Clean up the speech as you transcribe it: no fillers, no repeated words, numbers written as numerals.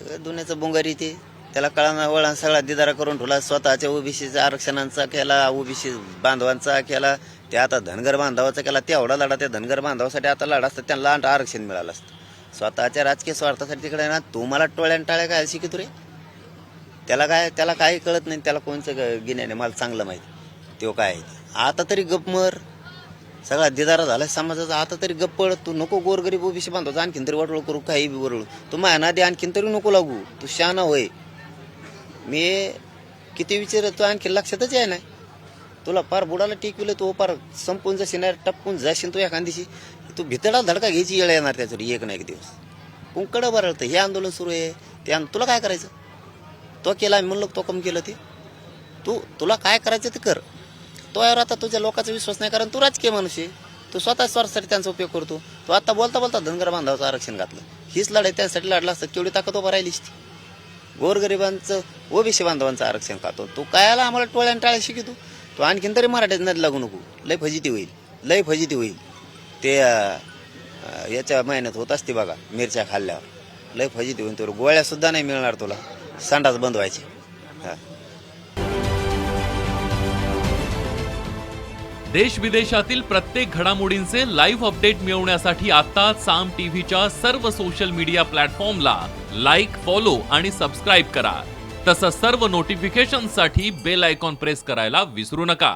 दुन्याचं बोंगारी ते त्याला कळाना वळा सगळा दिदारा करून ठेवला. स्वतःच्या ओबीसीचा आरक्षणांचा केला, ओबीसी बांधवांचा केला, ते आता धनगर बांधवाचा केला. तेवढा लढा त्या धनगर बांधवासाठी आता लढा असतं, त्यांना आरक्षण मिळालं असतं. स्वतःच्या राजकीय स्वार्थासाठी तिकडे ना तू मला टोळ्यान टाळ्या काय शिकतो रे. त्याला काही कळत नाही, त्याला कोणचं गिन्याने मला चांगलं माहिती तो काय आहे. आता तरी गपमर सगळा दिदारा झाला समाजाचा, आता तरी गप्पड. तू नको गोरगरीब ओबीसी बांधवाचा आणखीन तरी वरळ करू, काही बी वरळू. तू माझ्या नादी आणखीन तरी नको लागू. तू शहाणा होय. मी किती विचार तू आणखी लक्षातच आहे नाही. तुला फार बुडाला टिकविलं, तू फार संपून जाशील ना, टपकून जाशील तू एखादीशी. तू भितडा धडका घ्यायची वेळ येणार त्याच्यावर एक ना एक दिवस. कुंकडं बरळतं. हे आंदोलन सुरू आहे ते तुला काय करायचं. तो केला म्हणलं, तो कम केलं ते. तुला काय करायचं ते कर. तो यावर आता तुझ्या लोकांचा विश्वास नाही, कारण तू राजकीय माणूस आहे. तू स्वतः स्वार्थासाठी त्यांचा उपयोग करतो. तू आता बोलता बोलता धनगर बांधवाचं आरक्षण घातलं. हीच लढाई त्यांसाठी लढला असतं, केवढी ताकद उभा राहिलीच ती. गोरगरिबांचं ओबीसी बांधवांचं आरक्षण खातो. तू कायला आम्हाला टोळ्यान टाळ्या शिकतो. तू आणखीन तरी मराठीत नदी लागू नको. लय फजिती होईल. ते याच्या महिन्यात होत असते बघा, मिरच्या खाल्ल्यावर लय फजिती होईल. तर गोळ्या सुद्धा नाही मिळणार तुला, संडास बंद व्हायचे. हा. देश विदेशातील प्रत्येक घडामोडींचे लाईव्ह अपडेट मिळवण्यासाठी आता साम टीव्हीच्या सर्व सोशल मीडिया प्लॅटफॉर्मला लाईक, फॉलो आणि सबस्क्राईब करा. तसंच सर्व नोटिफिकेशनसाठी बेल आयकॉन प्रेस करायला विसरू नका.